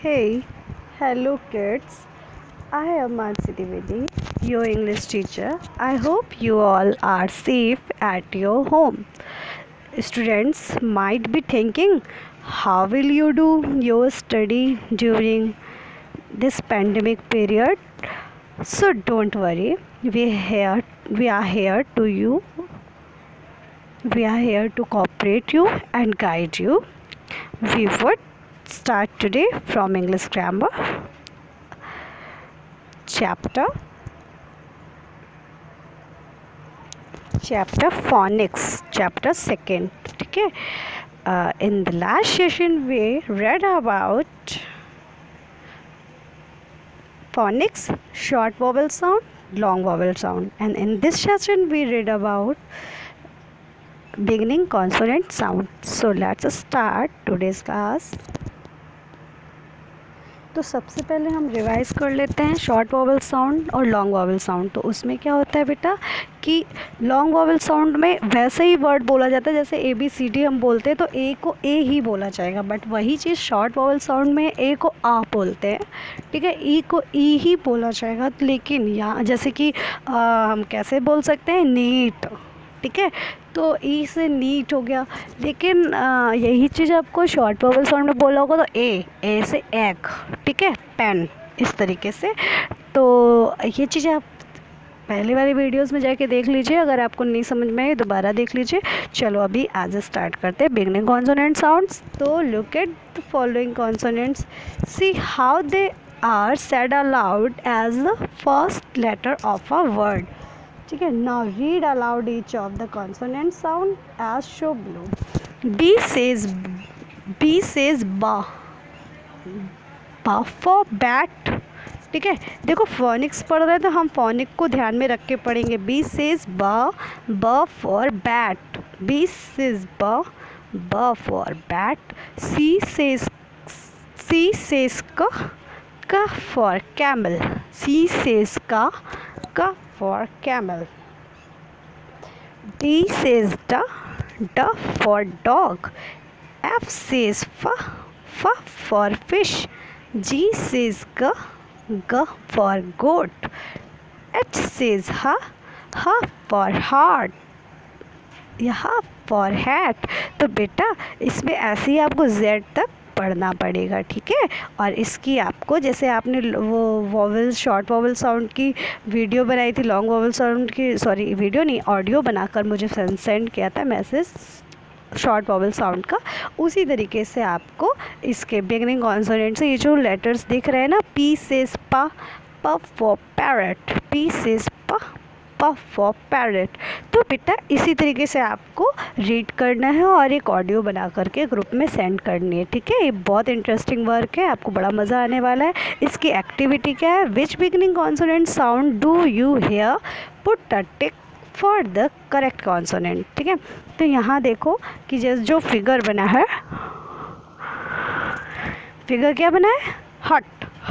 Hey, hello kids. I am Mansi Dwivedi, your English teacher. I hope you all are safe at your home. Students might be thinking, how will you do your study during this pandemic period? So don't worry. We are here to you. We are here to cooperate you and guide you. We would start today from English grammar chapter phonics chapter 2. ठीक है. In the last session we read about phonics, short vowel sound, long vowel sound, and in this session we read about beginning consonant sound. So let's start today's class. तो सबसे पहले हम revise कर लेते हैं short vowel sound और long vowel sound. तो उसमें क्या होता है बेटा कि लॉन्ग वॉवल साउंड में वैसे ही वर्ड बोला जाता है जैसे ABCD हम बोलते हैं तो ए को ए ही बोला जाएगा, बट वही चीज़ शॉर्ट वॉवल साउंड में ए को आ बोलते हैं. ठीक है, ई को ई ही बोला जाएगा. लेकिन यहाँ जैसे कि हम कैसे बोल सकते हैं नीट. ठीक है, तो ई से नीट हो गया. लेकिन यही चीज़ आपको शॉर्ट वॉवल साउंड में बोला होगा तो ए से एग. ठीक है, पेन, इस तरीके से. तो ये चीज़ें आप पहले वाली वीडियोस में जाके देख लीजिए. अगर आपको नहीं समझ में आए दोबारा देख लीजिए. चलो अभी आज स्टार्ट करते हैं बिगनिंग कॉन्सोनेंट साउंड्स. तो look at the following consonants, see how they are said aloud as the first letter of a word. ठीक है, now read aloud each of the consonant sound as show below. B says बा for bat. ठीक है, देखो phoenix पढ़ रहे हैं तो हम फोनिक को ध्यान में रख के पढ़ेंगे. बी सेज ब फॉर बैट. बी सेज ब फॉर बैट. सी सेज का फॉर कैमल. सी सेज का for camel. D says d for dog. F says f for fish. G says g for goat. H says h for heart. यहाँ for hat. तो बेटा इसमें ऐसे ही आपको Z तक पढ़ना पड़ेगा. ठीक है, और इसकी आपको जैसे आपने वो वॉवल शॉर्ट वॉवल साउंड की वीडियो बनाई थी, लॉन्ग वॉवल साउंड की सॉरी वीडियो नहीं ऑडियो बनाकर मुझे सेंड किया था मैसेज शॉर्ट वॉवल साउंड का, उसी तरीके से आपको इसके बिगनिंग कॉन्सोनेंट से ये जो लेटर्स दिख रहे हैं ना, पी सेज पा फॉर पैरट. पी सेज पा फॉर पैरट. तो बेटा इसी तरीके से आपको रीड करना है और एक ऑडियो बना करके ग्रुप में सेंड करनी है. ठीक है, ये बहुत इंटरेस्टिंग वर्क है, आपको बड़ा मज़ा आने वाला है. इसकी एक्टिविटी क्या है, which beginning consonant sound do you hear, put a tick for the correct consonant. ठीक है, तो यहाँ देखो कि जैसे जो फिगर बना है, फिगर क्या बना है,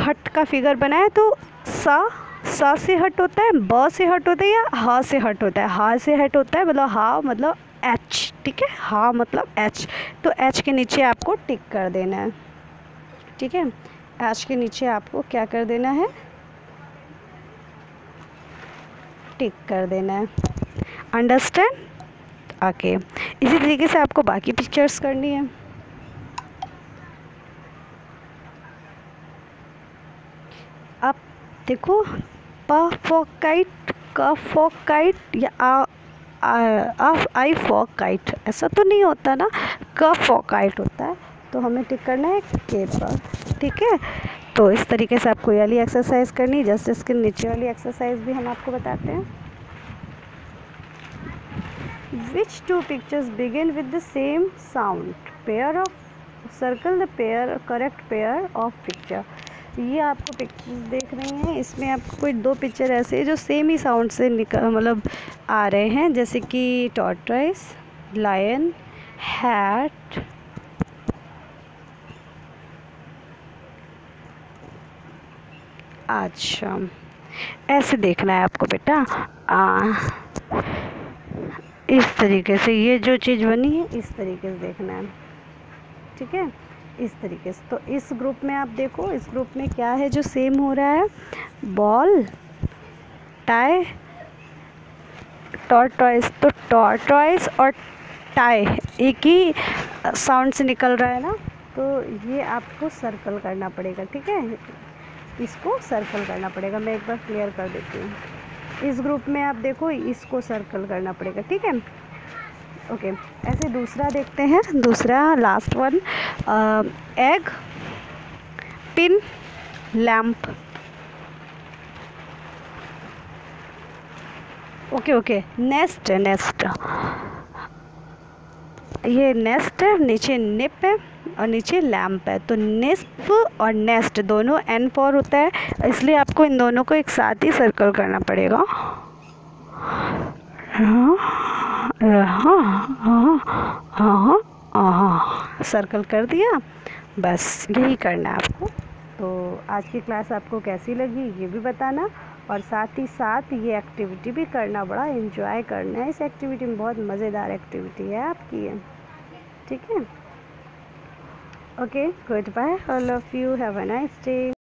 हट का फिगर बना है. तो सा से हट होता है, ब से हट होता है या हा से हट होता है. हा से हट होता है मतलब हा मतलब एच. ठीक है, हा मतलब एच. तो एच के नीचे आपको टिक कर देना है. ठीक है, एच के नीचे आपको क्या कर देना है, टिक कर देना है. अंडरस्टैंड? ओके, इसी तरीके से आपको बाकी पिक्चर्स करनी है. अब देखो प फॉर काइट, क फॉर काइट या आई फॉर काइट, ऐसा तो नहीं होता ना, क फॉर काइट होता है. तो हमें टिक करना है के पर. ठीक है, तो इस तरीके से आपको ये वाली एक्सरसाइज करनी है. जस्ट इसके नीचे वाली एक्सरसाइज भी हम आपको बताते हैं. Which two pictures begin with the same sound, pair of circle the pair correct pair of picture. ये आपको पिक्चर्स देख रहे हैं, इसमें आपको कोई दो पिक्चर ऐसे जो सेम ही साउंड से मतलब आ रहे हैं, जैसे कि टॉर्टॉइस, लायन, हैट, अच्छा ऐसे देखना है आपको बेटा. इस तरीके से ये जो चीज़ बनी है इस तरीके से देखना है. ठीक है, इस तरीके से। तो इस ग्रुप में आप देखो, इस ग्रुप में क्या है जो सेम हो रहा है, बॉल, टाई, टॉर्टॉइस। तो टॉर्टॉइस और टाई एक ही साउंड से निकल रहा है ना, तो ये आपको सर्कल करना पड़ेगा, ठीक है, इसको सर्कल करना पड़ेगा। मैं एक बार क्लियर कर देती हूँ। इस ग्रुप में आप देखो, इसको सर्कल करना पड़ेगा, ठीक है, ओके। ऐसे दूसरा देखते हैं, दूसरा last one, egg, pin, lamp. Okay okay, nest है, नेस्ट, ये नेस्ट है, नीचे निप है और नीचे लैम्प है। तो निस्प और नेस्ट दोनों N फॉर होता है, इसलिए आपको इन दोनों को एक साथ ही सर्कल करना पड़ेगा। सर्कल कर दिया, बस यही करना है आपको। तो आज की क्लास आपको कैसी लगी ये भी बताना, और साथ ही साथ ये एक्टिविटी भी करना, बड़ा एंजॉय करना है इस एक्टिविटी में, बहुत मज़ेदार एक्टिविटी है आपकी ये, ठीक है। Okay, good bye, all of you, have a nice day.